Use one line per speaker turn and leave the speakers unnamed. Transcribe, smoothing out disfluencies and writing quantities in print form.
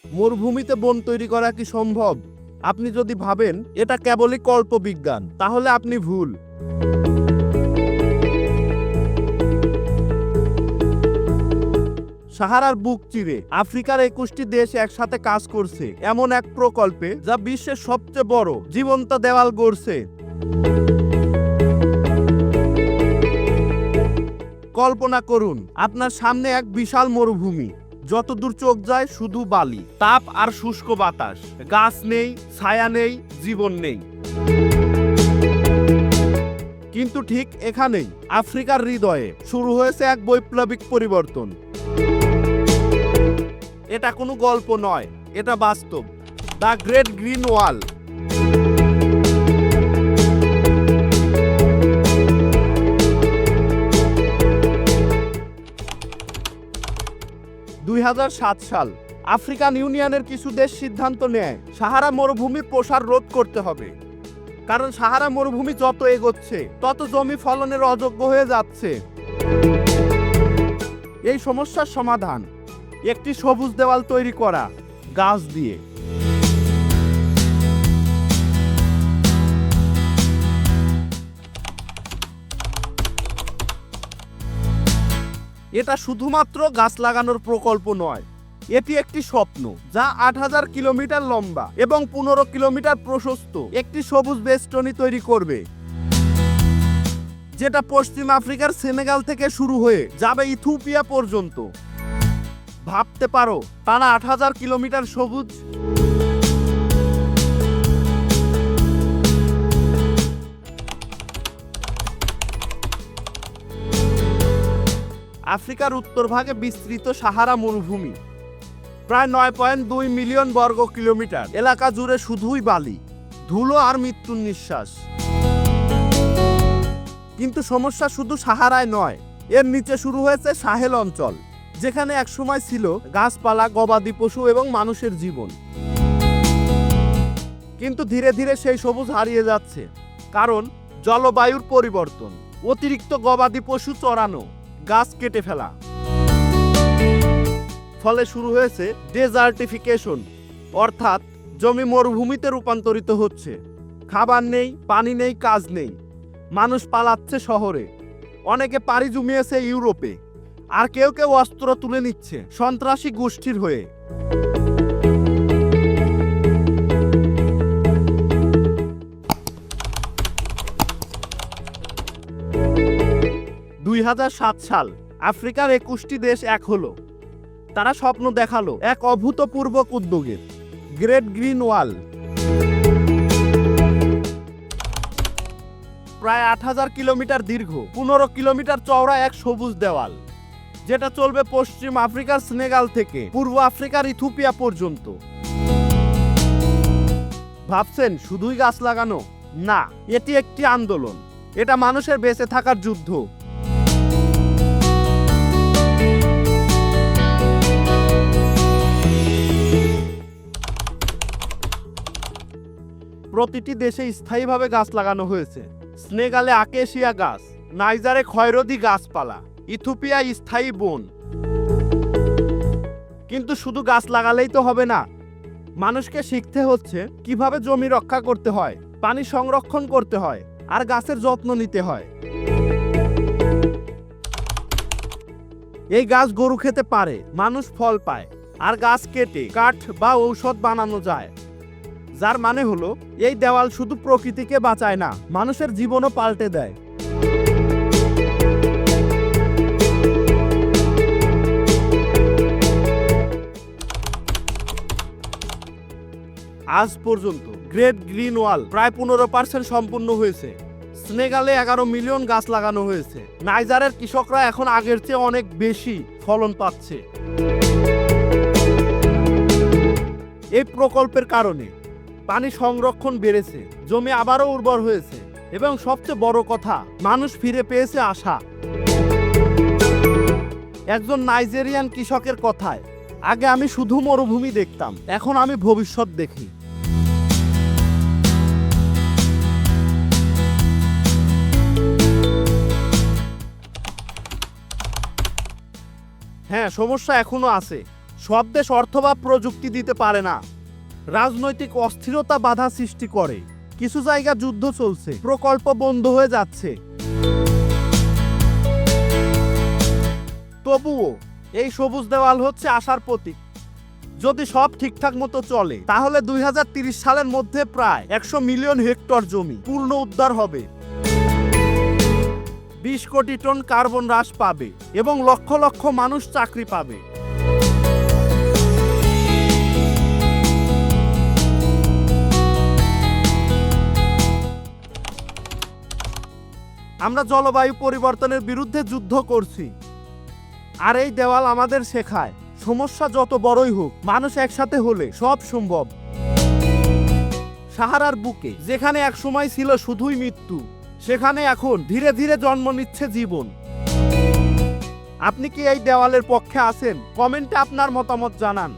মরুভূমিতে বন তৈরি করা কি সম্ভব? আপনি যদি ভাবেন এটা কেবলই কল্পবিজ্ঞান, তাহলে আপনি ভুল। সাহারার বুক চিরে আফ্রিকার 21টি দেশ একসাথে কাজ করছে এমন এক প্রকল্পে, যা বিশ্বের সবচেয়ে বড় জীবন্ত দেওয়াল গড়ছে। কল্পনা করুন, আপনার সামনে এক বিশাল মরুভূমি, যতদূর চোখ যায় শুধু বালি, তাপ আর শুষ্ক বাতাস। গাছ নেই, ছায়া নেই, জীবন নেই। কিন্তু ঠিক এখানেই আফ্রিকার হৃদয়ে শুরু হয়েছে এক বৈপ্লবিক পরিবর্তন। এটা কোনো গল্প নয়, এটা বাস্তব। দ্য গ্রেট গ্রিন ওয়াল। সাল আফ্রিকান ইউনিয়নের কিছু দেশ সিদ্ধান্ত নেয় সাহারা মরুভূমির প্রসার রোধ করতে হবে। কারণ সাহারা মরুভূমি যত এগোচ্ছে তত জমি ফলনের অযোগ্য হয়ে যাচ্ছে। এই সমস্যার সমাধান একটি সবুজ দেওয়াল তৈরি করা, গাছ দিয়ে। এটা শুধুমাত্র গাছ লাগানোর প্রকল্প নয়, এটি একটি স্বপ্ন যা ৮,০০০ কিলোমিটার লম্বা এবং ১৫ কিলোমিটার প্রশস্ত একটি সবুজ বেষ্টনী তৈরি করবে, যেটা পশ্চিম আফ্রিকার সেনেগাল থেকে শুরু হয়ে যাবে ইথিওপিয়া পর্যন্ত। ভাবতে পারো, টানা ৮,০০০ কিলোমিটার সবুজ। আফ্রিকার উত্তরভাগে বিস্তৃত সাহারা মরুভূমি, প্রায় ৯.২ মিলিয়ন বর্গ কিলোমিটার এলাকা জুড়ে শুধুই বালি, ধুলো আর মৃত্যুর নিঃশ্বাস। কিন্তু সমস্যা শুধু সাহারায় নয়, এর নিচে শুরু হয়েছে সাহেল অঞ্চল, যেখানে একসময় ছিল গাছপালা, গবাদি পশু এবং মানুষের জীবন। কিন্তু ধীরে ধীরে সেই সবুজ হারিয়ে যাচ্ছে, কারণ জলবায়ুর পরিবর্তন, অতিরিক্ত গবাদি পশু চড়ানো, গাছ কেটে ফেলা। ফলে শুরু হয়েছে ডেজার্টিফিকেশন, অর্থাৎ জমি মরুভূমিতে রূপান্তরিত হচ্ছে। খাবার নেই, পানি নেই, কাজ নেই। মানুষ পালাচ্ছে শহরে, অনেকে পাড়ি জমিয়েছে ইউরোপে, আর কেউ কেউ অস্ত্র তুলে নিচ্ছে সন্ত্রাসী গোষ্ঠীর হয়ে। ২০০৭ সাল আফ্রিকার ২১টি দেশ এক হলো। তারা স্বপ্ন দেখালো এক অভূতপূর্ব উদ্যোগের, গ্রেট গ্রিন ওয়াল। প্রায় ৮,০০০ কিলোমিটার দীর্ঘ, ১৫ কিলোমিটার চওড়া এক সবুজ দেওয়াল, যেটা চলবে পশ্চিম আফ্রিকার সেনেগাল থেকে পূর্ব আফ্রিকার ইথিওপিয়া পর্যন্ত। ভাবছেন শুধুই গাছ লাগানো? না, এটি একটি আন্দোলন। এটা মানুষের বেঁচে থাকার যুদ্ধ। প্রতিটি দেশে স্থায়ীভাবে গাছ লাগানো হয়েছে। সেনেগালে আকেশিয়া গাছ, নাইজারে খয়রদি গাছপালা, ইথিওপিয়ায় স্থায়ী বন। কিন্তু শুধু গাছ লাগালেই তো হবে না, মানুষকে শিখতে হচ্ছে কিভাবে জমি রক্ষা করতে হয়, পানি সংরক্ষণ করতে হয়, আর গাছের যত্ন নিতে হয়। এই গাছ গরু খেতে পারে, মানুষ ফল পায়, আর গাছ কেটে কাঠ বা ঔষধ বানানো যায়। যার মানে হলো, এই দেওয়াল শুধু প্রকৃতিকে বাঁচায় না, মানুষের জীবনও পাল্টে দেয়। আজ পর্যন্ত গ্রেট গ্রিন ওয়াল প্রায় ১৫% সম্পূর্ণ হয়েছে। সেনেগালে ১১ মিলিয়ন গাছ লাগানো হয়েছে। নাইজারের কৃষকরা এখন আগের চেয়ে অনেক বেশি ফলন পাচ্ছে। এই প্রকল্পের কারণে পানি সংরক্ষণ বেড়েছে, জমি আবারও উর্বর হয়েছে, এবং সবচেয়ে বড় কথা, মানুষ ফিরে পেয়েছে আশা। একজন নাইজেরিয়ান কৃষকের কথায়, আগে আমি শুধু মরুভূমি দেখতাম, এখন আমি ভবিষ্যৎ দেখি। হ্যাঁ, সমস্যা এখনো আছে। সব দেশ অর্থ বা প্রযুক্তি দিতে পারে না। রাজনৈতিক অস্থিরতা বাধা সৃষ্টি করে। কিছু জায়গা যুদ্ধ চলছে, প্রকল্প বন্ধ হয়ে যাচ্ছে। তবুও এই সবুজ দেওয়াল হচ্ছে আশার প্রতীক। যদি সব ঠিকঠাক মতো চলে তাহলে 2030 সালের মধ্যে প্রায় 100 মিলিয়ন হেক্টর জমি পূর্ণ উদ্ধার হবে। 20 কোটি টন কার্বন হ্রাস পাবে এবং লক্ষ লক্ষ মানুষ চাকরি পাবে। আমরা জলবায়ু পরিবর্তনের বিরুদ্ধে যুদ্ধ করছি, আর এই দেওয়াল আমাদের শেখায় সমস্যা যত বড়ই হোক, মানুষ একসাথে হলে সব সম্ভব। সাহারার বুকে যেখানে একসময় ছিল শুধুই মৃত্যু, সেখানে এখন ধীরে ধীরে জন্ম নিচ্ছে জীবন। আপনি কি এই দেওয়ালের পক্ষে আছেন? কমেন্টে আপনার মতামত জানান।